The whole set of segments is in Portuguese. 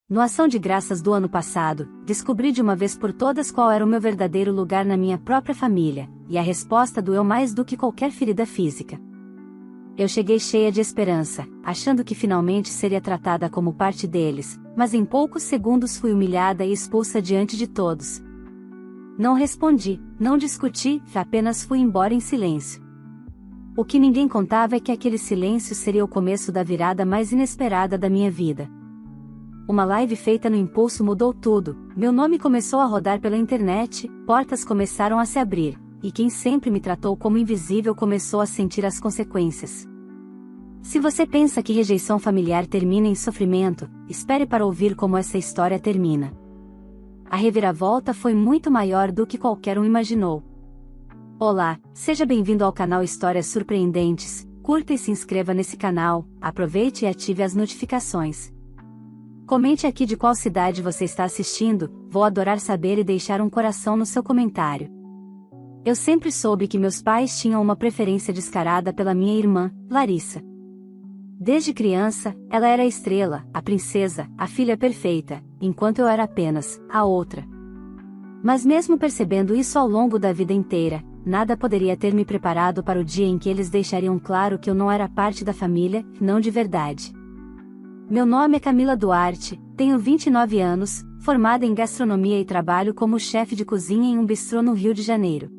No Ação de Graças do ano passado, descobri de uma vez por todas qual era o meu verdadeiro lugar na minha própria família, e a resposta doeu mais do que qualquer ferida física. Eu cheguei cheia de esperança, achando que finalmente seria tratada como parte deles, mas em poucos segundos fui humilhada e expulsa diante de todos. Não respondi, não discuti, apenas fui embora em silêncio. O que ninguém contava é que aquele silêncio seria o começo da virada mais inesperada da minha vida. Uma live feita no impulso mudou tudo, meu nome começou a rodar pela internet, portas começaram a se abrir, e quem sempre me tratou como invisível começou a sentir as consequências. Se você pensa que rejeição familiar termina em sofrimento, espere para ouvir como essa história termina. A reviravolta foi muito maior do que qualquer um imaginou. Olá, seja bem-vindo ao canal Histórias Surpreendentes, curta e se inscreva nesse canal, aproveite e ative as notificações. Comente aqui de qual cidade você está assistindo, vou adorar saber e deixar um coração no seu comentário. Eu sempre soube que meus pais tinham uma preferência descarada pela minha irmã, Larissa. Desde criança, ela era a estrela, a princesa, a filha perfeita, enquanto eu era apenas a outra. Mas mesmo percebendo isso ao longo da vida inteira, nada poderia ter me preparado para o dia em que eles deixariam claro que eu não era parte da família, não de verdade. Meu nome é Camila Duarte, tenho 29 anos, formada em gastronomia e trabalho como chefe de cozinha em um bistrô no Rio de Janeiro.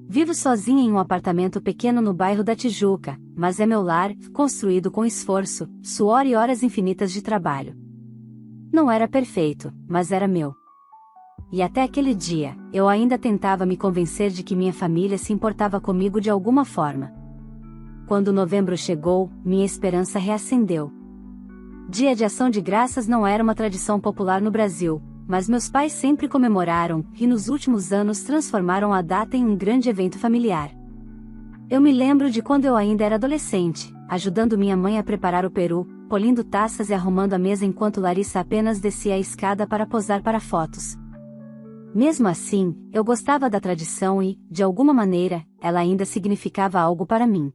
Vivo sozinha em um apartamento pequeno no bairro da Tijuca, mas é meu lar, construído com esforço, suor e horas infinitas de trabalho. Não era perfeito, mas era meu. E até aquele dia, eu ainda tentava me convencer de que minha família se importava comigo de alguma forma. Quando novembro chegou, minha esperança reacendeu. Dia de Ação de Graças não era uma tradição popular no Brasil, mas meus pais sempre comemoraram, e nos últimos anos transformaram a data em um grande evento familiar. Eu me lembro de quando eu ainda era adolescente, ajudando minha mãe a preparar o peru, polindo taças e arrumando a mesa enquanto Larissa apenas descia a escada para posar para fotos. Mesmo assim, eu gostava da tradição e, de alguma maneira, ela ainda significava algo para mim.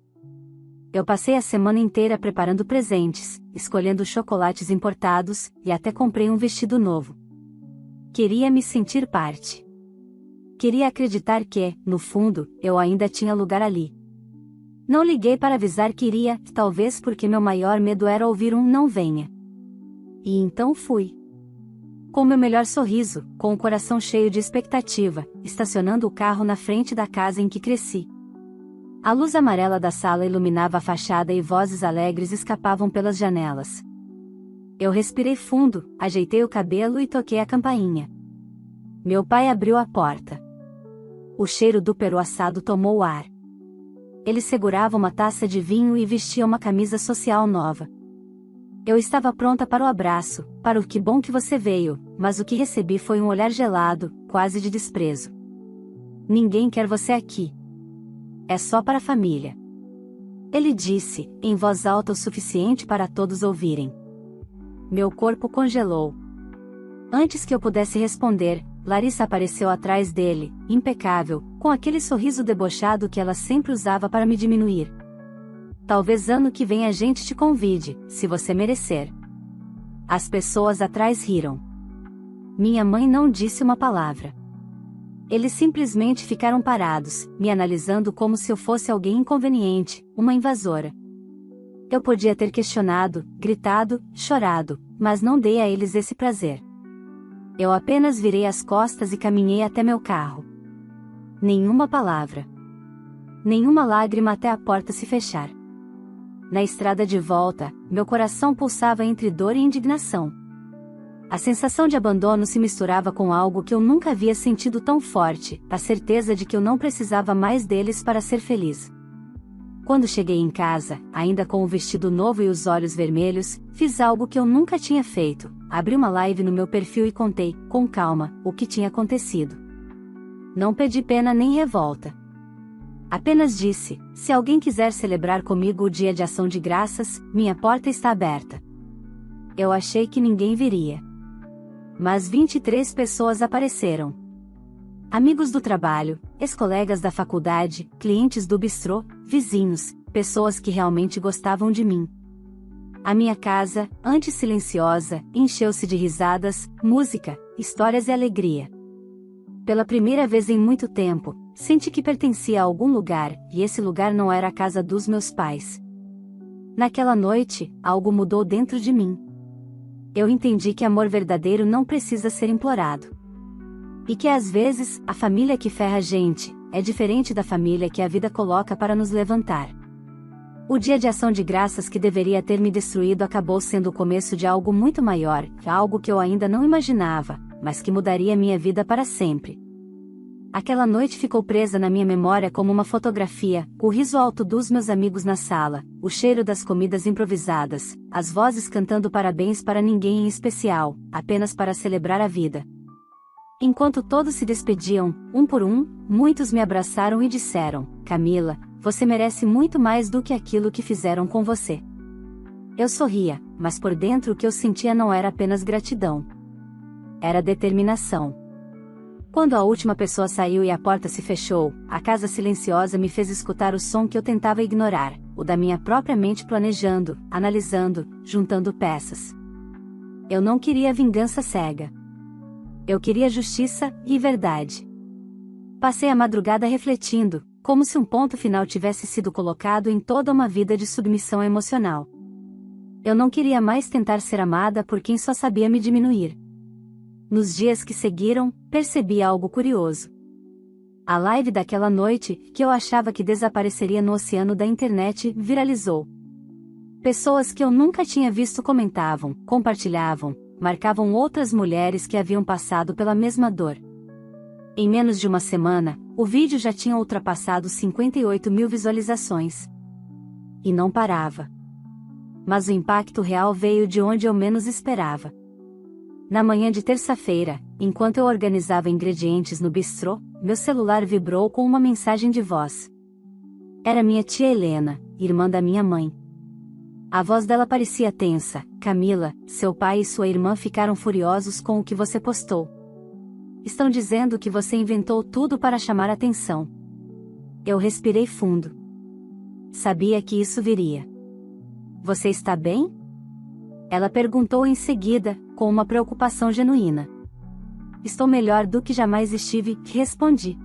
Eu passei a semana inteira preparando presentes, escolhendo chocolates importados, e até comprei um vestido novo. Queria me sentir parte. Queria acreditar que, no fundo, eu ainda tinha lugar ali. Não liguei para avisar que iria, talvez porque meu maior medo era ouvir um não venha. E então fui. Com meu melhor sorriso, com o coração cheio de expectativa, estacionando o carro na frente da casa em que cresci. A luz amarela da sala iluminava a fachada e vozes alegres escapavam pelas janelas. Eu respirei fundo, ajeitei o cabelo e toquei a campainha. Meu pai abriu a porta. O cheiro do peru assado tomou o ar. Ele segurava uma taça de vinho e vestia uma camisa social nova. Eu estava pronta para o abraço, para o que bom que você veio, mas o que recebi foi um olhar gelado, quase de desprezo. Ninguém quer você aqui. É só para a família. Ele disse, em voz alta o suficiente para todos ouvirem. Meu corpo congelou. Antes que eu pudesse responder, Larissa apareceu atrás dele, impecável, com aquele sorriso debochado que ela sempre usava para me diminuir. Talvez ano que vem a gente te convide, se você merecer. As pessoas atrás riram. Minha mãe não disse uma palavra. Eles simplesmente ficaram parados, me analisando como se eu fosse alguém inconveniente, uma invasora. Eu podia ter questionado, gritado, chorado, mas não dei a eles esse prazer. Eu apenas virei as costas e caminhei até meu carro. Nenhuma palavra. Nenhuma lágrima até a porta se fechar. Na estrada de volta, meu coração pulsava entre dor e indignação. A sensação de abandono se misturava com algo que eu nunca havia sentido tão forte, a certeza de que eu não precisava mais deles para ser feliz. Quando cheguei em casa, ainda com o vestido novo e os olhos vermelhos, fiz algo que eu nunca tinha feito, abri uma live no meu perfil e contei, com calma, o que tinha acontecido. Não pedi pena nem revolta. Apenas disse, se alguém quiser celebrar comigo o Dia de Ação de Graças, minha porta está aberta. Eu achei que ninguém viria. Mas 23 pessoas apareceram. Amigos do trabalho, ex-colegas da faculdade, clientes do bistrô, vizinhos, pessoas que realmente gostavam de mim. A minha casa, antes silenciosa, encheu-se de risadas, música, histórias e alegria. Pela primeira vez em muito tempo, senti que pertencia a algum lugar, e esse lugar não era a casa dos meus pais. Naquela noite, algo mudou dentro de mim. Eu entendi que amor verdadeiro não precisa ser implorado. E que às vezes, a família que ferra a gente, é diferente da família que a vida coloca para nos levantar. O dia de ação de graças que deveria ter me destruído acabou sendo o começo de algo muito maior, algo que eu ainda não imaginava, mas que mudaria minha vida para sempre. Aquela noite ficou presa na minha memória como uma fotografia, o riso alto dos meus amigos na sala, o cheiro das comidas improvisadas, as vozes cantando parabéns para ninguém em especial, apenas para celebrar a vida. Enquanto todos se despediam, um por um, muitos me abraçaram e disseram: Camila, você merece muito mais do que aquilo que fizeram com você. Eu sorria, mas por dentro o que eu sentia não era apenas gratidão. Era determinação. Quando a última pessoa saiu e a porta se fechou, a casa silenciosa me fez escutar o som que eu tentava ignorar, o da minha própria mente planejando, analisando, juntando peças. Eu não queria vingança cega. Eu queria justiça e verdade. Passei a madrugada refletindo, como se um ponto final tivesse sido colocado em toda uma vida de submissão emocional. Eu não queria mais tentar ser amada por quem só sabia me diminuir. Nos dias que seguiram, percebi algo curioso. A live daquela noite, que eu achava que desapareceria no oceano da internet, viralizou. Pessoas que eu nunca tinha visto comentavam, compartilhavam, marcavam outras mulheres que haviam passado pela mesma dor. Em menos de uma semana, o vídeo já tinha ultrapassado 58 mil visualizações. E não parava. Mas o impacto real veio de onde eu menos esperava. Na manhã de terça-feira, enquanto eu organizava ingredientes no bistrô, meu celular vibrou com uma mensagem de voz. Era minha tia Helena, irmã da minha mãe. A voz dela parecia tensa. Camila, seu pai e sua irmã ficaram furiosos com o que você postou. Estão dizendo que você inventou tudo para chamar atenção. Eu respirei fundo. Sabia que isso viria. Você está bem? Ela perguntou em seguida, com uma preocupação genuína. Estou melhor do que jamais estive, respondi.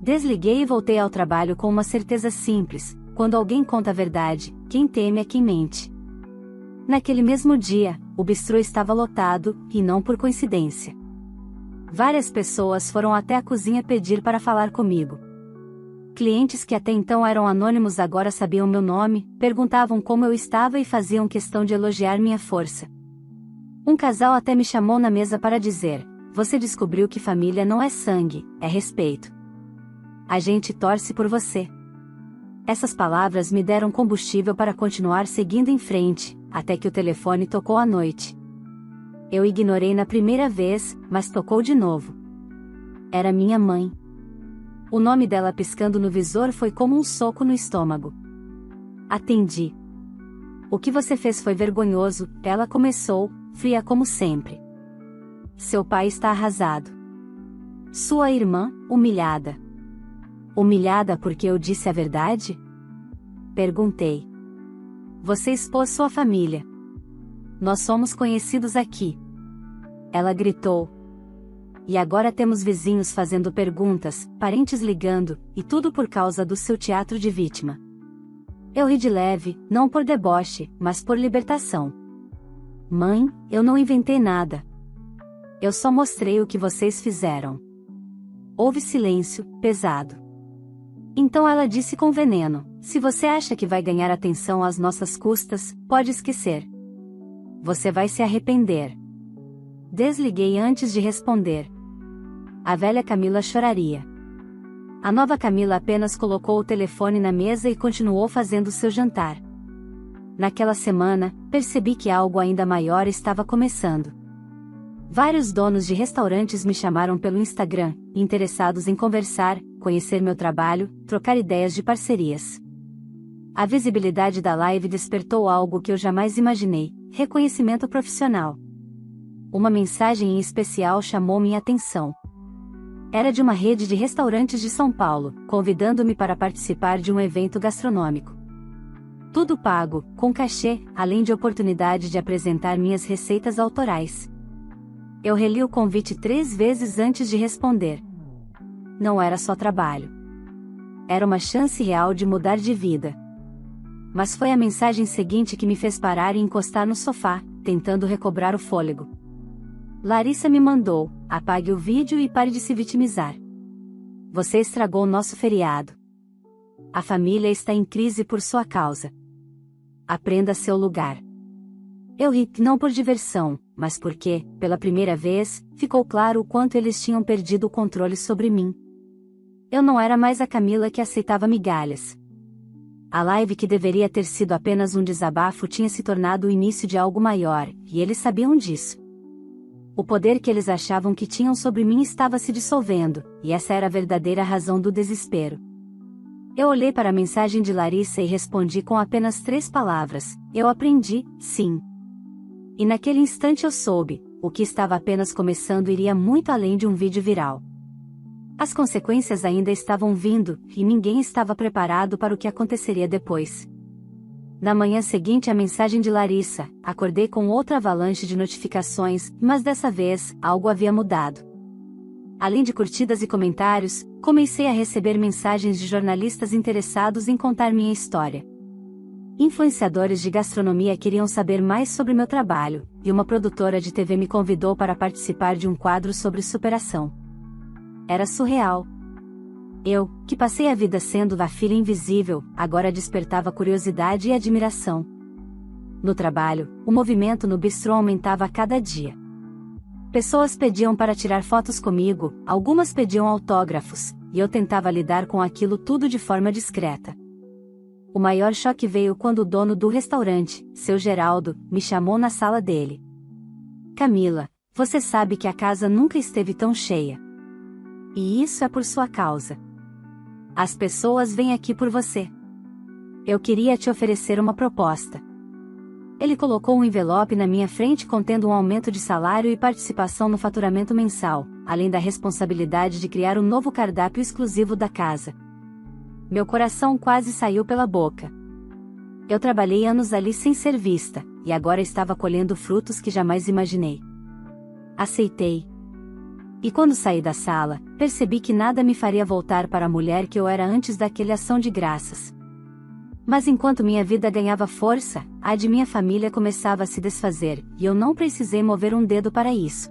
Desliguei e voltei ao trabalho com uma certeza simples: quando alguém conta a verdade, quem teme é quem mente. Naquele mesmo dia, o bistrô estava lotado, e não por coincidência. Várias pessoas foram até a cozinha pedir para falar comigo. Clientes que até então eram anônimos agora sabiam meu nome, perguntavam como eu estava e faziam questão de elogiar minha força. Um casal até me chamou na mesa para dizer: você descobriu que família não é sangue, é respeito. A gente torce por você. Essas palavras me deram combustível para continuar seguindo em frente, até que o telefone tocou à noite. Eu ignorei na primeira vez, mas tocou de novo. Era minha mãe. O nome dela piscando no visor foi como um soco no estômago. Atendi. O que você fez foi vergonhoso, ela começou, fria como sempre. Seu pai está arrasado. Sua irmã, humilhada. Humilhada porque eu disse a verdade? Perguntei. Você expôs sua família. Nós somos conhecidos aqui. Ela gritou. E agora temos vizinhos fazendo perguntas, parentes ligando, e tudo por causa do seu teatro de vítima. Eu ri de leve, não por deboche, mas por libertação. Mãe, eu não inventei nada. Eu só mostrei o que vocês fizeram. Houve silêncio, pesado. Então ela disse com veneno: se você acha que vai ganhar atenção às nossas custas, pode esquecer. Você vai se arrepender. Desliguei antes de responder. A velha Camila choraria. A nova Camila apenas colocou o telefone na mesa e continuou fazendo seu jantar. Naquela semana, percebi que algo ainda maior estava começando. Vários donos de restaurantes me chamaram pelo Instagram, interessados em conversar, conhecer meu trabalho, trocar ideias de parcerias. A visibilidade da live despertou algo que eu jamais imaginei: reconhecimento profissional. Uma mensagem em especial chamou minha atenção. Era de uma rede de restaurantes de São Paulo, convidando-me para participar de um evento gastronômico. Tudo pago, com cachê, além de oportunidade de apresentar minhas receitas autorais. Eu reli o convite 3 vezes antes de responder. Não era só trabalho. Era uma chance real de mudar de vida. Mas foi a mensagem seguinte que me fez parar e encostar no sofá, tentando recobrar o fôlego. Larissa me mandou: apague o vídeo e pare de se vitimizar. Você estragou nosso feriado. A família está em crise por sua causa. Aprenda seu lugar. Eu ri, não por diversão, mas porque, pela primeira vez, ficou claro o quanto eles tinham perdido o controle sobre mim. Eu não era mais a Camila que aceitava migalhas. A live que deveria ter sido apenas um desabafo tinha se tornado o início de algo maior, e eles sabiam disso. O poder que eles achavam que tinham sobre mim estava se dissolvendo, e essa era a verdadeira razão do desespero. Eu olhei para a mensagem de Larissa e respondi com apenas 3 palavras: eu aprendi, sim. E naquele instante eu soube, o que estava apenas começando iria muito além de um vídeo viral. As consequências ainda estavam vindo, e ninguém estava preparado para o que aconteceria depois. Na manhã seguinte à mensagem de Larissa, acordei com outra avalanche de notificações, mas dessa vez, algo havia mudado. Além de curtidas e comentários, comecei a receber mensagens de jornalistas interessados em contar minha história. Influenciadores de gastronomia queriam saber mais sobre meu trabalho, e uma produtora de TV me convidou para participar de um quadro sobre superação. Era surreal. Eu, que passei a vida sendo a filha invisível, agora despertava curiosidade e admiração. No trabalho, o movimento no bistrô aumentava a cada dia. Pessoas pediam para tirar fotos comigo, algumas pediam autógrafos, e eu tentava lidar com aquilo tudo de forma discreta. O maior choque veio quando o dono do restaurante, seu Geraldo, me chamou na sala dele. Camila, você sabe que a casa nunca esteve tão cheia. E isso é por sua causa. As pessoas vêm aqui por você. Eu queria te oferecer uma proposta. Ele colocou um envelope na minha frente contendo um aumento de salário e participação no faturamento mensal, além da responsabilidade de criar um novo cardápio exclusivo da casa. Meu coração quase saiu pela boca. Eu trabalhei anos ali sem ser vista, e agora estava colhendo frutos que jamais imaginei. Aceitei. E quando saí da sala, percebi que nada me faria voltar para a mulher que eu era antes daquele ação de graças. Mas enquanto minha vida ganhava força, a de minha família começava a se desfazer, e eu não precisei mover um dedo para isso.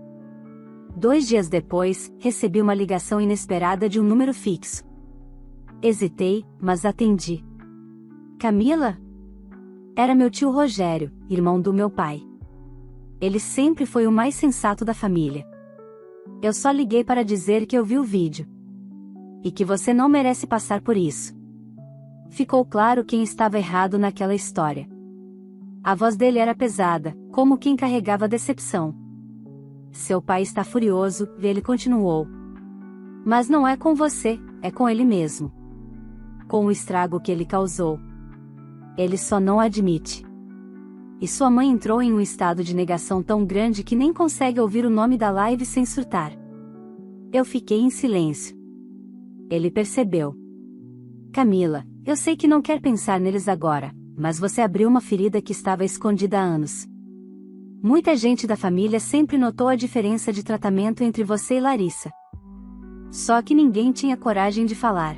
2 dias depois, recebi uma ligação inesperada de um número fixo. Hesitei, mas atendi. Camila? Era meu tio Rogério, irmão do meu pai. Ele sempre foi o mais sensato da família. Eu só liguei para dizer que eu vi o vídeo. E que você não merece passar por isso. Ficou claro quem estava errado naquela história. A voz dele era pesada, como quem carregava decepção. Seu pai está furioso, ele continuou. Mas não é com você, é com ele mesmo. Com o estrago que ele causou. Ele só não admite. E sua mãe entrou em um estado de negação tão grande que nem consegue ouvir o nome da live sem surtar. Eu fiquei em silêncio. Ele percebeu. Camila, eu sei que não quer pensar neles agora, mas você abriu uma ferida que estava escondida há anos. Muita gente da família sempre notou a diferença de tratamento entre você e Larissa. Só que ninguém tinha coragem de falar.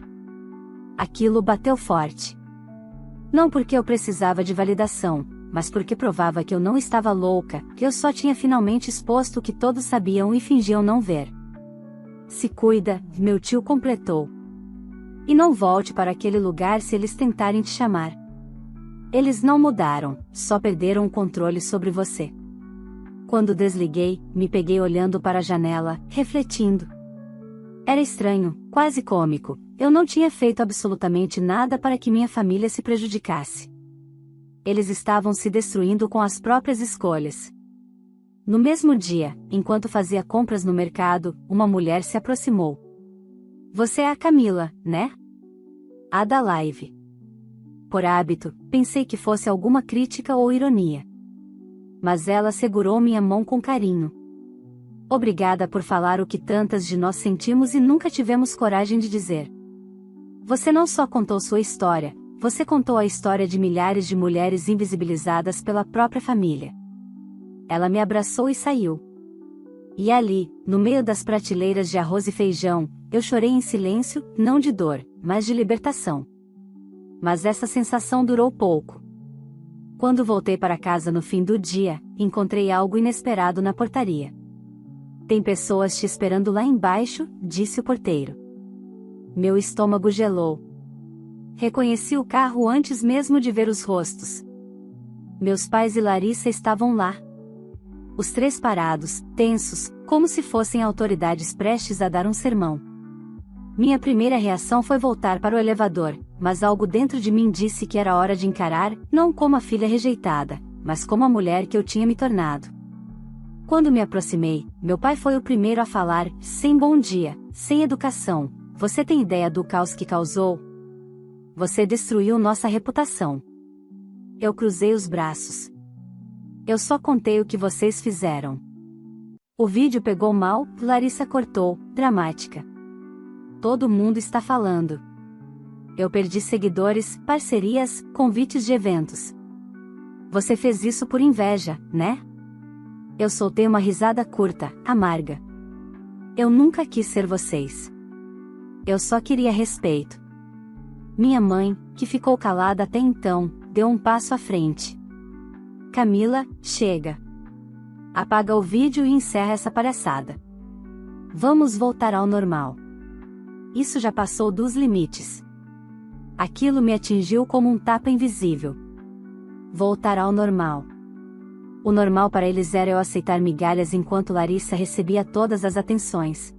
Aquilo bateu forte. Não porque eu precisava de validação, mas porque provava que eu não estava louca, que eu só tinha finalmente exposto o que todos sabiam e fingiam não ver. Se cuida, meu tio completou. E não volte para aquele lugar se eles tentarem te chamar. Eles não mudaram, só perderam o controle sobre você. Quando desliguei, me peguei olhando para a janela, refletindo. Era estranho, quase cômico, eu não tinha feito absolutamente nada para que minha família se prejudicasse. Eles estavam se destruindo com as próprias escolhas. No mesmo dia, enquanto fazia compras no mercado, uma mulher se aproximou. Você é a Camila, né? A da live. Por hábito, pensei que fosse alguma crítica ou ironia. Mas ela segurou minha mão com carinho. Obrigada por falar o que tantas de nós sentimos e nunca tivemos coragem de dizer. Você não só contou sua história, você contou a história de milhares de mulheres invisibilizadas pela própria família. Ela me abraçou e saiu. E ali, no meio das prateleiras de arroz e feijão, eu chorei em silêncio, não de dor, mas de libertação. Mas essa sensação durou pouco. Quando voltei para casa no fim do dia, encontrei algo inesperado na portaria. Tem pessoas te esperando lá embaixo, disse o porteiro. Meu estômago gelou. Reconheci o carro antes mesmo de ver os rostos. Meus pais e Larissa estavam lá. Os três parados, tensos, como se fossem autoridades prestes a dar um sermão. Minha primeira reação foi voltar para o elevador, mas algo dentro de mim disse que era hora de encarar, não como a filha rejeitada, mas como a mulher que eu tinha me tornado. Quando me aproximei, meu pai foi o primeiro a falar, sem bom dia, sem educação. Você tem ideia do caos que causou? Você destruiu nossa reputação. Eu cruzei os braços. Eu só contei o que vocês fizeram. O vídeo pegou mal, Larissa cortou, dramática. Todo mundo está falando. Eu perdi seguidores, parcerias, convites de eventos. Você fez isso por inveja, né? Eu soltei uma risada curta, amarga. Eu nunca quis ser vocês. Eu só queria respeito. Minha mãe, que ficou calada até então, deu um passo à frente. Camila, chega. Apaga o vídeo e encerra essa palhaçada. Vamos voltar ao normal. Isso já passou dos limites. Aquilo me atingiu como um tapa invisível. Voltar ao normal. O normal para eles era eu aceitar migalhas enquanto Larissa recebia todas as atenções.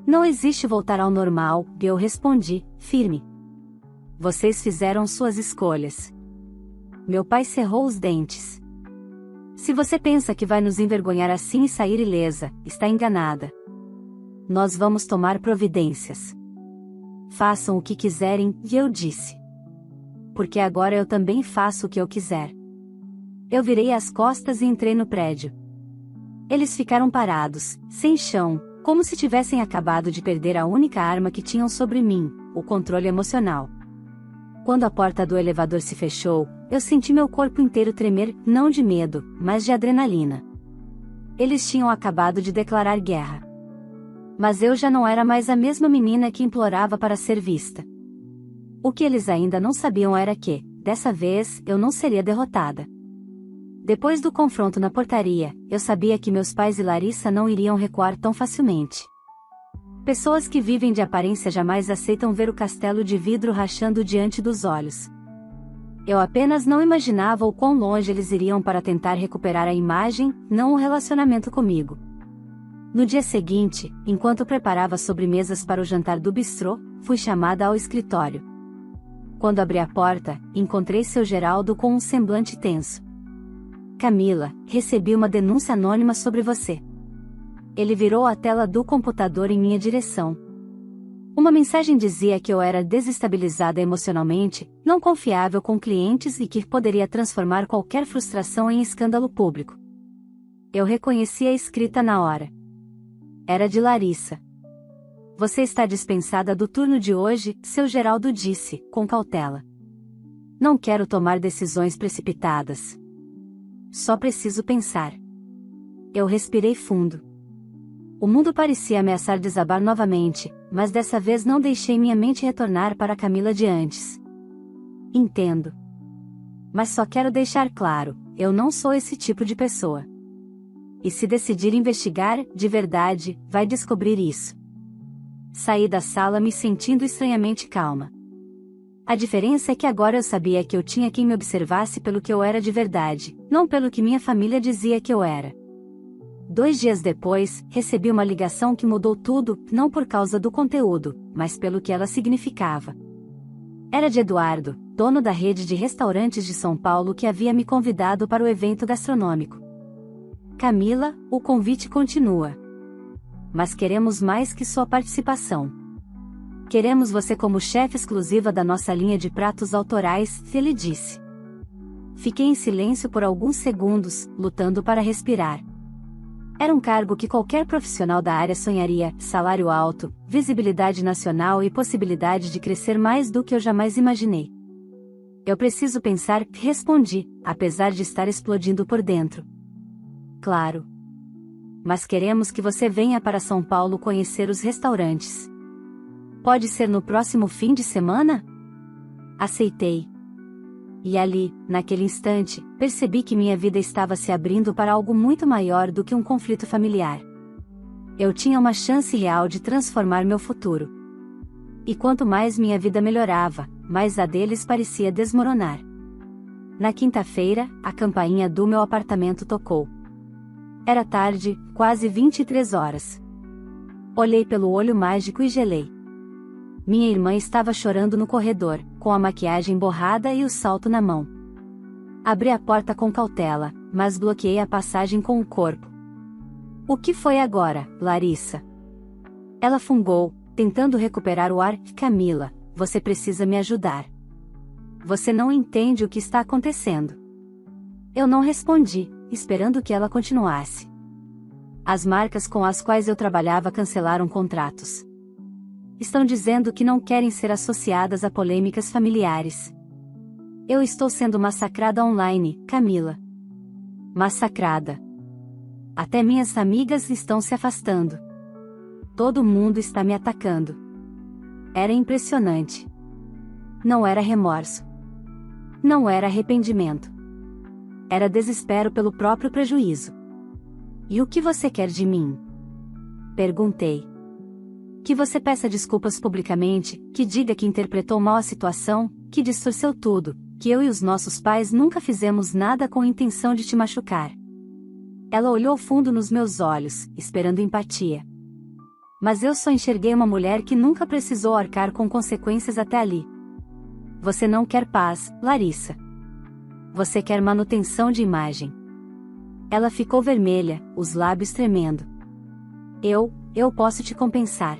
Não existe voltar ao normal, eu respondi, firme. Vocês fizeram suas escolhas. Meu pai cerrou os dentes. Se você pensa que vai nos envergonhar assim e sair ilesa, está enganada. Nós vamos tomar providências. Façam o que quiserem, e eu disse. Porque agora eu também faço o que eu quiser. Eu virei as costas e entrei no prédio. Eles ficaram parados, sem chão, como se tivessem acabado de perder a única arma que tinham sobre mim, o controle emocional. Quando a porta do elevador se fechou, eu senti meu corpo inteiro tremer, não de medo, mas de adrenalina. Eles tinham acabado de declarar guerra. Mas eu já não era mais a mesma menina que implorava para ser vista. O que eles ainda não sabiam era que, dessa vez, eu não seria derrotada. Depois do confronto na portaria, eu sabia que meus pais e Larissa não iriam recuar tão facilmente. Pessoas que vivem de aparência jamais aceitam ver o castelo de vidro rachando diante dos olhos. Eu apenas não imaginava o quão longe eles iriam para tentar recuperar a imagem, não o relacionamento comigo. No dia seguinte, enquanto preparava sobremesas para o jantar do bistrô, fui chamada ao escritório. Quando abri a porta, encontrei seu Geraldo com um semblante tenso. Camila, recebi uma denúncia anônima sobre você. Ele virou a tela do computador em minha direção. Uma mensagem dizia que eu era desestabilizada emocionalmente, não confiável com clientes e que poderia transformar qualquer frustração em escândalo público. Eu reconheci a escrita na hora. Era de Larissa. Você está dispensada do turno de hoje, seu Geraldo disse, com cautela. Não quero tomar decisões precipitadas. Só preciso pensar. Eu respirei fundo. O mundo parecia ameaçar desabar novamente, mas dessa vez não deixei minha mente retornar para a Camila de antes. Entendo. Mas só quero deixar claro, eu não sou esse tipo de pessoa. E se decidir investigar, de verdade, vai descobrir isso. Saí da sala me sentindo estranhamente calma. A diferença é que agora eu sabia que eu tinha quem me observasse pelo que eu era de verdade, não pelo que minha família dizia que eu era. 2 dias depois, recebi uma ligação que mudou tudo, não por causa do conteúdo, mas pelo que ela significava. Era de Eduardo, dono da rede de restaurantes de São Paulo que havia me convidado para o evento gastronômico. Camila, o convite continua. Mas queremos mais que sua participação. Queremos você como chefe exclusiva da nossa linha de pratos autorais, ele disse. Fiquei em silêncio por alguns segundos, lutando para respirar. Era um cargo que qualquer profissional da área sonharia, salário alto, visibilidade nacional e possibilidade de crescer mais do que eu jamais imaginei. Eu preciso pensar, respondi, apesar de estar explodindo por dentro. Claro. Mas queremos que você venha para São Paulo conhecer os restaurantes. Pode ser no próximo fim de semana? Aceitei. E ali, naquele instante, percebi que minha vida estava se abrindo para algo muito maior do que um conflito familiar. Eu tinha uma chance real de transformar meu futuro. E quanto mais minha vida melhorava, mais a deles parecia desmoronar. Na quinta-feira, a campainha do meu apartamento tocou. Era tarde, quase 23 horas. Olhei pelo olho mágico e gelei. Minha irmã estava chorando no corredor, com a maquiagem borrada e o salto na mão. Abri a porta com cautela, mas bloqueei a passagem com o corpo. O que foi agora, Larissa? Ela fungou, tentando recuperar o ar. Camila, você precisa me ajudar. Você não entende o que está acontecendo. Eu não respondi, esperando que ela continuasse. As marcas com as quais eu trabalhava cancelaram contratos. Estão dizendo que não querem ser associadas a polêmicas familiares. Eu estou sendo massacrada online, Camila. Massacrada. Até minhas amigas estão se afastando. Todo mundo está me atacando. Era impressionante. Não era remorso. Não era arrependimento. Era desespero pelo próprio prejuízo. E o que você quer de mim? Perguntei. Que você peça desculpas publicamente, que diga que interpretou mal a situação, que distorceu tudo, que eu e os nossos pais nunca fizemos nada com a intenção de te machucar. Ela olhou fundo nos meus olhos, esperando empatia. Mas eu só enxerguei uma mulher que nunca precisou arcar com consequências até ali. Você não quer paz, Larissa. Você quer manutenção de imagem. Ela ficou vermelha, os lábios tremendo. Eu posso te compensar.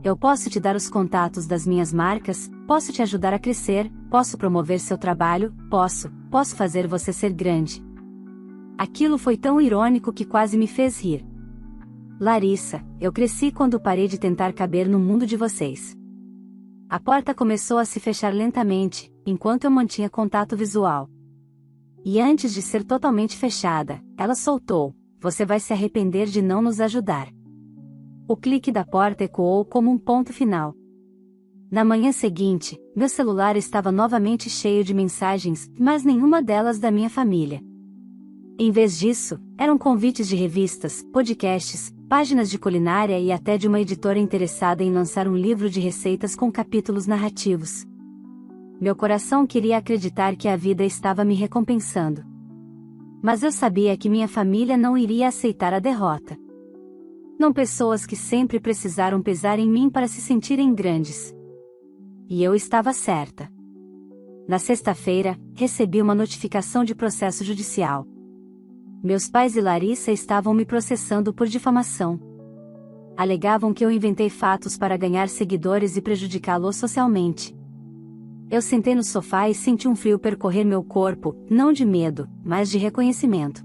Eu posso te dar os contatos das minhas marcas, posso te ajudar a crescer, posso promover seu trabalho, posso fazer você ser grande. Aquilo foi tão irônico que quase me fez rir. Larissa, eu cresci quando parei de tentar caber no mundo de vocês. A porta começou a se fechar lentamente, enquanto eu mantinha contato visual. E antes de ser totalmente fechada, ela soltou: você vai se arrepender de não nos ajudar. O clique da porta ecoou como um ponto final. Na manhã seguinte, meu celular estava novamente cheio de mensagens, mas nenhuma delas da minha família. Em vez disso, eram convites de revistas, podcasts, páginas de culinária e até de uma editora interessada em lançar um livro de receitas com capítulos narrativos. Meu coração queria acreditar que a vida estava me recompensando. Mas eu sabia que minha família não iria aceitar a derrota. Não pessoas que sempre precisaram pesar em mim para se sentirem grandes. E eu estava certa. Na sexta-feira, recebi uma notificação de processo judicial. Meus pais e Larissa estavam me processando por difamação. Alegavam que eu inventei fatos para ganhar seguidores e prejudicá-los socialmente. Eu sentei no sofá e senti um frio percorrer meu corpo, não de medo, mas de reconhecimento.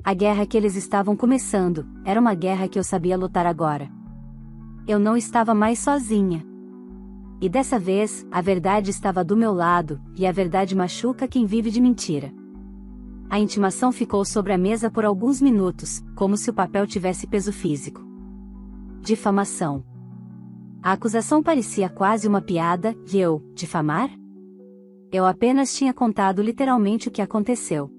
A guerra que eles estavam começando, era uma guerra que eu sabia lutar agora. Eu não estava mais sozinha. E dessa vez, a verdade estava do meu lado, e a verdade machuca quem vive de mentira. A intimação ficou sobre a mesa por alguns minutos, como se o papel tivesse peso físico. Difamação. A acusação parecia quase uma piada, e eu, difamar? Eu apenas tinha contado literalmente o que aconteceu.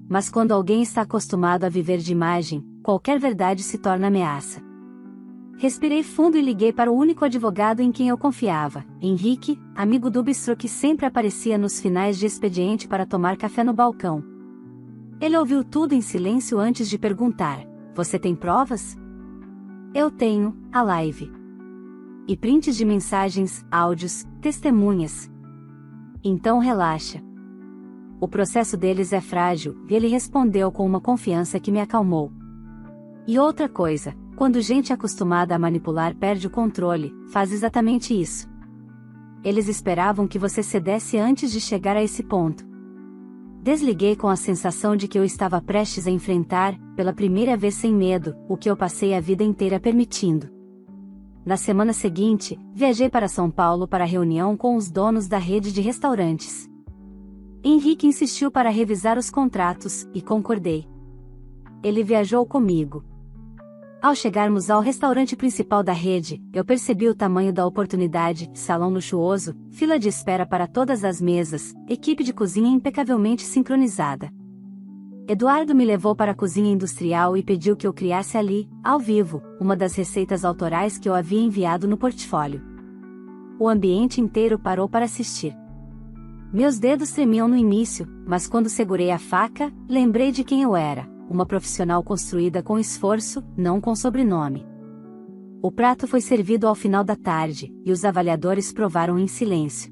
Mas quando alguém está acostumado a viver de imagem, qualquer verdade se torna ameaça. Respirei fundo e liguei para o único advogado em quem eu confiava, Henrique, amigo do bistrô que sempre aparecia nos finais de expediente para tomar café no balcão. Ele ouviu tudo em silêncio antes de perguntar: você tem provas? Eu tenho, a live. E prints de mensagens, áudios, testemunhas. Então relaxa. O processo deles é frágil, e ele respondeu com uma confiança que me acalmou. E outra coisa, quando gente acostumada a manipular perde o controle, faz exatamente isso. Eles esperavam que você cedesse antes de chegar a esse ponto. Desliguei com a sensação de que eu estava prestes a enfrentar, pela primeira vez sem medo, o que eu passei a vida inteira permitindo. Na semana seguinte, viajei para São Paulo para reunião com os donos da rede de restaurantes. Henrique insistiu para revisar os contratos, e concordei. Ele viajou comigo. Ao chegarmos ao restaurante principal da rede, eu percebi o tamanho da oportunidade: salão luxuoso, fila de espera para todas as mesas, equipe de cozinha impecavelmente sincronizada. Eduardo me levou para a cozinha industrial e pediu que eu criasse ali, ao vivo, uma das receitas autorais que eu havia enviado no portfólio. O ambiente inteiro parou para assistir. Meus dedos tremiam no início, mas quando segurei a faca, lembrei de quem eu era, uma profissional construída com esforço, não com sobrenome. O prato foi servido ao final da tarde, e os avaliadores provaram em silêncio.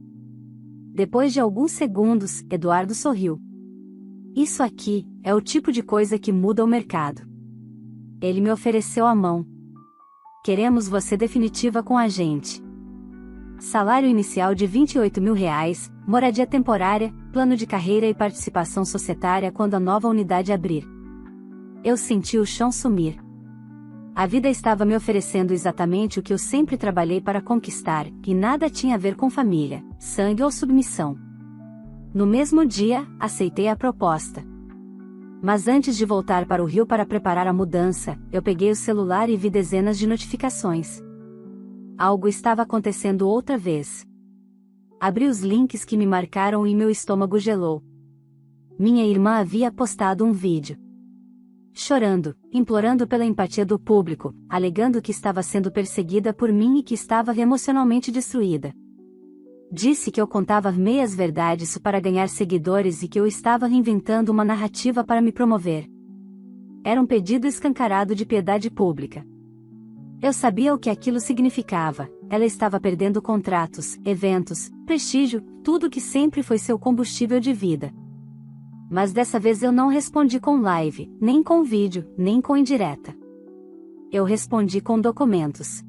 Depois de alguns segundos, Eduardo sorriu. Isso aqui é o tipo de coisa que muda o mercado. Ele me ofereceu a mão. Queremos você definitiva com a gente. Salário inicial de R$28 mil, moradia temporária, plano de carreira e participação societária quando a nova unidade abrir. Eu senti o chão sumir. A vida estava me oferecendo exatamente o que eu sempre trabalhei para conquistar, e nada tinha a ver com família, sangue ou submissão. No mesmo dia, aceitei a proposta. Mas antes de voltar para o Rio para preparar a mudança, eu peguei o celular e vi dezenas de notificações. Algo estava acontecendo outra vez. Abri os links que me marcaram e meu estômago gelou. Minha irmã havia postado um vídeo. Chorando, implorando pela empatia do público, alegando que estava sendo perseguida por mim e que estava emocionalmente destruída. Disse que eu contava meias verdades para ganhar seguidores e que eu estava inventando uma narrativa para me promover. Era um pedido escancarado de piedade pública. Eu sabia o que aquilo significava: ela estava perdendo contratos, eventos, prestígio, tudo que sempre foi seu combustível de vida. Mas dessa vez eu não respondi com live, nem com vídeo, nem com indireta. Eu respondi com documentos.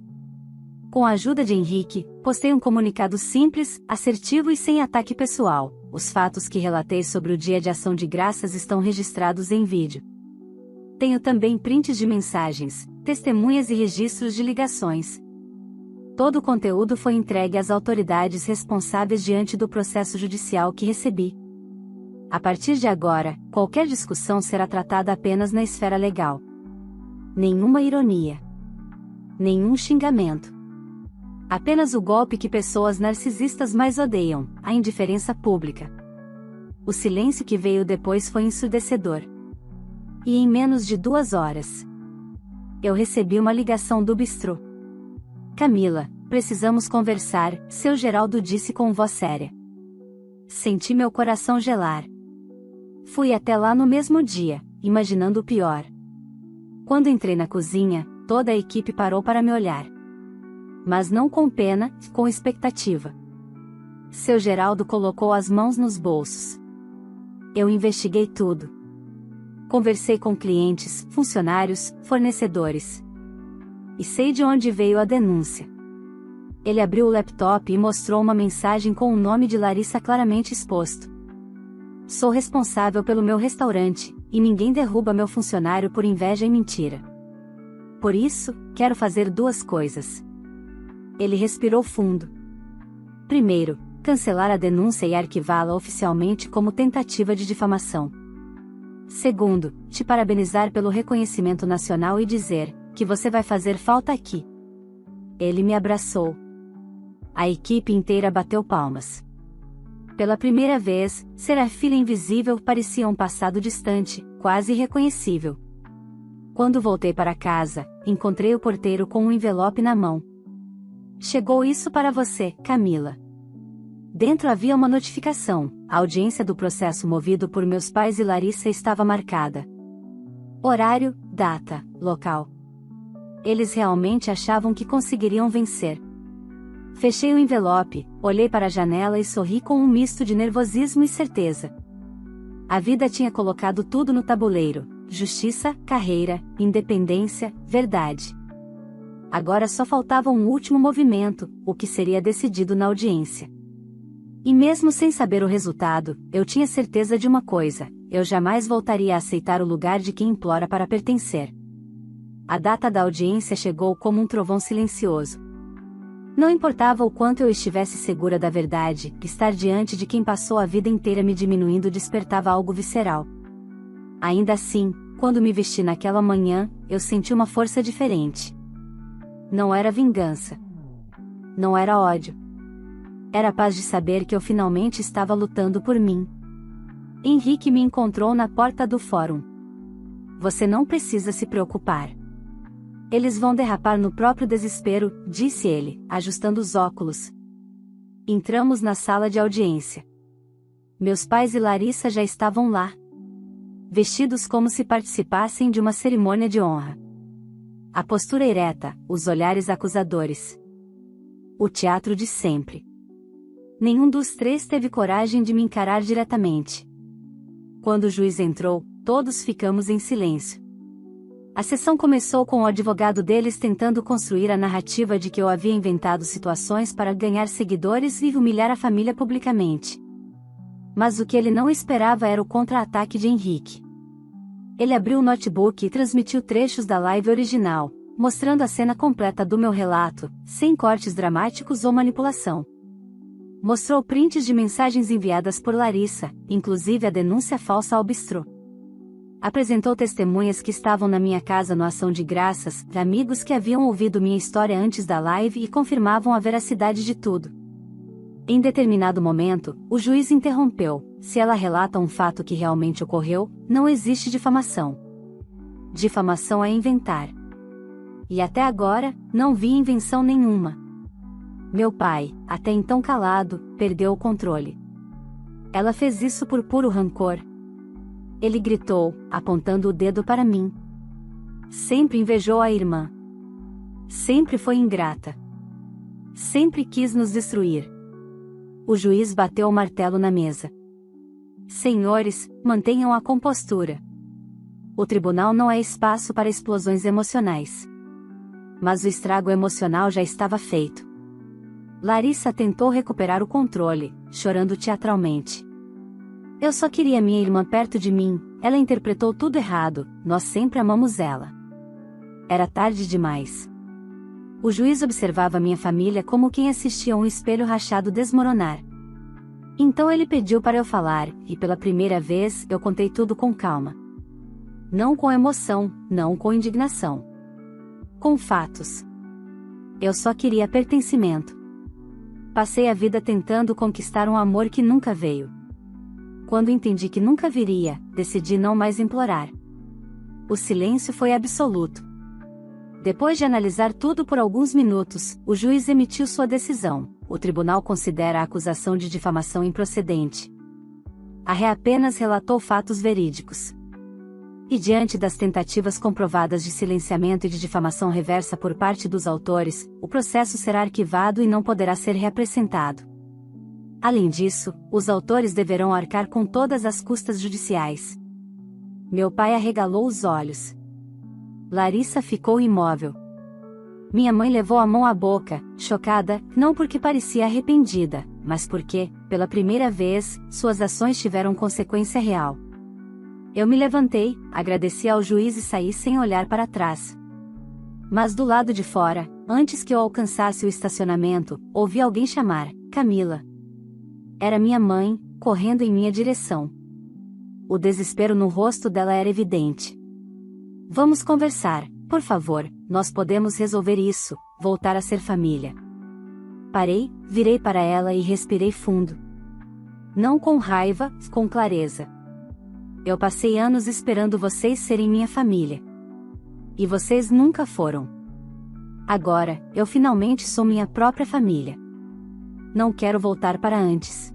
Com a ajuda de Henrique, postei um comunicado simples, assertivo e sem ataque pessoal. Os fatos que relatei sobre o Dia de Ação de Graças estão registrados em vídeo. Tenho também prints de mensagens, testemunhas e registros de ligações. Todo o conteúdo foi entregue às autoridades responsáveis diante do processo judicial que recebi. A partir de agora, qualquer discussão será tratada apenas na esfera legal. Nenhuma ironia. Nenhum xingamento. Apenas o golpe que pessoas narcisistas mais odeiam, a indiferença pública. O silêncio que veio depois foi ensurdecedor. E em menos de 2 horas, eu recebi uma ligação do bistrô. Camila, precisamos conversar, seu Geraldo disse com voz séria. Senti meu coração gelar. Fui até lá no mesmo dia, imaginando o pior. Quando entrei na cozinha, toda a equipe parou para me olhar. Mas não com pena, com expectativa. Seu Geraldo colocou as mãos nos bolsos. Eu investiguei tudo. Conversei com clientes, funcionários, fornecedores. E sei de onde veio a denúncia. Ele abriu o laptop e mostrou uma mensagem com o nome de Larissa claramente exposto. Sou responsável pelo meu restaurante, e ninguém derruba meu funcionário por inveja e mentira. Por isso, quero fazer 2 coisas. Ele respirou fundo. Primeiro, cancelar a denúncia e arquivá-la oficialmente como tentativa de difamação. Segundo, te parabenizar pelo reconhecimento nacional e dizer que você vai fazer falta aqui. Ele me abraçou. A equipe inteira bateu palmas. Pela primeira vez, ser a filha invisível parecia um passado distante, quase irreconhecível. Quando voltei para casa, encontrei o porteiro com um envelope na mão. Chegou isso para você, Camila. Dentro havia uma notificação: a audiência do processo movido por meus pais e Larissa estava marcada. Horário, data, local. Eles realmente achavam que conseguiriam vencer. Fechei o envelope, olhei para a janela e sorri com um misto de nervosismo e certeza. A vida tinha colocado tudo no tabuleiro: justiça, carreira, independência, verdade. Agora só faltava um último movimento, o que seria decidido na audiência. E mesmo sem saber o resultado, eu tinha certeza de uma coisa: eu jamais voltaria a aceitar o lugar de quem implora para pertencer. A data da audiência chegou como um trovão silencioso. Não importava o quanto eu estivesse segura da verdade, estar diante de quem passou a vida inteira me diminuindo despertava algo visceral. Ainda assim, quando me vesti naquela manhã, eu senti uma força diferente. Não era vingança. Não era ódio. Era a paz de saber que eu finalmente estava lutando por mim. Henrique me encontrou na porta do fórum. Você não precisa se preocupar. Eles vão derrapar no próprio desespero, disse ele, ajustando os óculos. Entramos na sala de audiência. Meus pais e Larissa já estavam lá, vestidos como se participassem de uma cerimônia de honra. A postura ereta, os olhares acusadores. O teatro de sempre. Nenhum dos três teve coragem de me encarar diretamente. Quando o juiz entrou, todos ficamos em silêncio. A sessão começou com o advogado deles tentando construir a narrativa de que eu havia inventado situações para ganhar seguidores e humilhar a família publicamente. Mas o que ele não esperava era o contra-ataque de Henrique. Ele abriu o notebook e transmitiu trechos da live original, mostrando a cena completa do meu relato, sem cortes dramáticos ou manipulação. Mostrou prints de mensagens enviadas por Larissa, inclusive a denúncia falsa ao bistrô. Apresentou testemunhas que estavam na minha casa no Ação de Graças, amigos que haviam ouvido minha história antes da live e confirmavam a veracidade de tudo. Em determinado momento, o juiz interrompeu: se ela relata um fato que realmente ocorreu, não existe difamação. Difamação é inventar. E até agora, não vi invenção nenhuma. Meu pai, até então calado, perdeu o controle. Ela fez isso por puro rancor. Ele gritou, apontando o dedo para mim. Sempre invejou a irmã. Sempre foi ingrata. Sempre quis nos destruir. O juiz bateu o martelo na mesa. Senhores, mantenham a compostura. O tribunal não é espaço para explosões emocionais. Mas o estrago emocional já estava feito. Larissa tentou recuperar o controle, chorando teatralmente. Eu só queria minha irmã perto de mim, ela interpretou tudo errado, nós sempre amamos ela. Era tarde demais. O juiz observava minha família como quem assistia um espelho rachado desmoronar. Então ele pediu para eu falar, e pela primeira vez eu contei tudo com calma. Não com emoção, não com indignação. Com fatos. Eu só queria pertencimento. Passei a vida tentando conquistar um amor que nunca veio. Quando entendi que nunca viria, decidi não mais implorar. O silêncio foi absoluto. Depois de analisar tudo por alguns minutos, o juiz emitiu sua decisão. O tribunal considera a acusação de difamação improcedente. A ré apenas relatou fatos verídicos. E diante das tentativas comprovadas de silenciamento e de difamação reversa por parte dos autores, o processo será arquivado e não poderá ser reapresentado. Além disso, os autores deverão arcar com todas as custas judiciais. Meu pai arregalou os olhos. Larissa ficou imóvel. Minha mãe levou a mão à boca, chocada, não porque parecia arrependida, mas porque, pela primeira vez, suas ações tiveram consequência real. Eu me levantei, agradeci ao juiz e saí sem olhar para trás. Mas do lado de fora, antes que eu alcançasse o estacionamento, ouvi alguém chamar: Camila. Era minha mãe, correndo em minha direção. O desespero no rosto dela era evidente. Vamos conversar, por favor, nós podemos resolver isso, voltar a ser família. Parei, virei para ela e respirei fundo. Não com raiva, com clareza. Eu passei anos esperando vocês serem minha família. E vocês nunca foram. Agora, eu finalmente sou minha própria família. Não quero voltar para antes.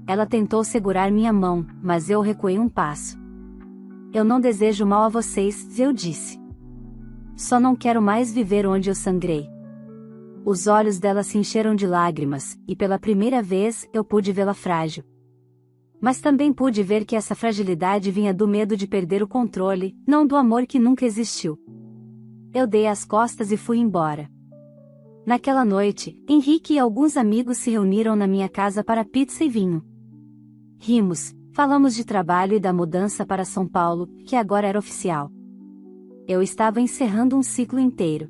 Ela tentou segurar minha mão, mas eu recuei um passo. Eu não desejo mal a vocês, eu disse. Só não quero mais viver onde eu sangrei. Os olhos dela se encheram de lágrimas, e pela primeira vez eu pude vê-la frágil. Mas também pude ver que essa fragilidade vinha do medo de perder o controle, não do amor que nunca existiu. Eu dei as costas e fui embora. Naquela noite, Henrique e alguns amigos se reuniram na minha casa para pizza e vinho. Rimos, falamos de trabalho e da mudança para São Paulo, que agora era oficial. Eu estava encerrando um ciclo inteiro.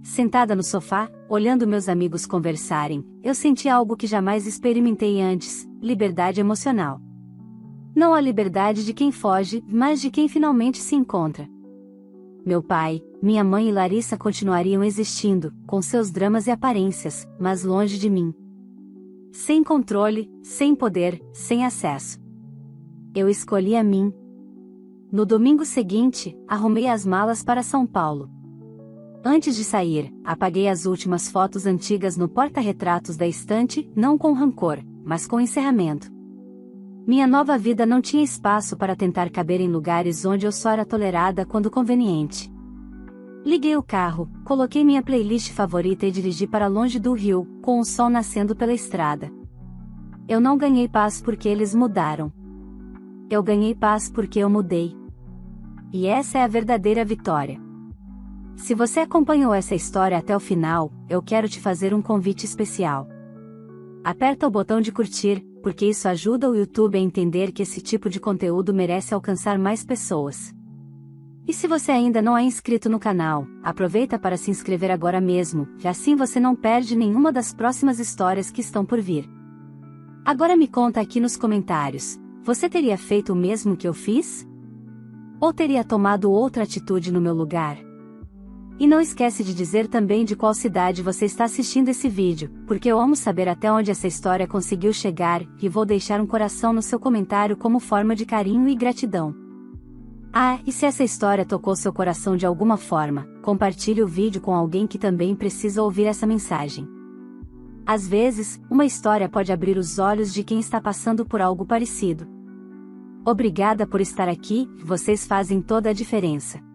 Sentada no sofá, Olhando meus amigos conversarem, eu senti algo que jamais experimentei antes: liberdade emocional. Não a liberdade de quem foge, mas de quem finalmente se encontra. Meu pai, minha mãe e Larissa continuariam existindo, com seus dramas e aparências, mas longe de mim. Sem controle, sem poder, sem acesso. Eu escolhi a mim. No domingo seguinte, arrumei as malas para São Paulo. Antes de sair, apaguei as últimas fotos antigas no porta-retratos da estante, não com rancor, mas com encerramento. Minha nova vida não tinha espaço para tentar caber em lugares onde eu só era tolerada quando conveniente. Liguei o carro, coloquei minha playlist favorita e dirigi para longe do Rio, com o sol nascendo pela estrada. Eu não ganhei paz porque eles mudaram. Eu ganhei paz porque eu mudei. E essa é a verdadeira vitória. Se você acompanhou essa história até o final, eu quero te fazer um convite especial. Aperta o botão de curtir, porque isso ajuda o YouTube a entender que esse tipo de conteúdo merece alcançar mais pessoas. E se você ainda não é inscrito no canal, aproveita para se inscrever agora mesmo, e assim você não perde nenhuma das próximas histórias que estão por vir. Agora me conta aqui nos comentários, você teria feito o mesmo que eu fiz? Ou teria tomado outra atitude no meu lugar? E não esquece de dizer também de qual cidade você está assistindo esse vídeo, porque eu amo saber até onde essa história conseguiu chegar, e vou deixar um coração no seu comentário como forma de carinho e gratidão. Ah, e se essa história tocou seu coração de alguma forma, compartilhe o vídeo com alguém que também precisa ouvir essa mensagem. Às vezes, uma história pode abrir os olhos de quem está passando por algo parecido. Obrigada por estar aqui, vocês fazem toda a diferença.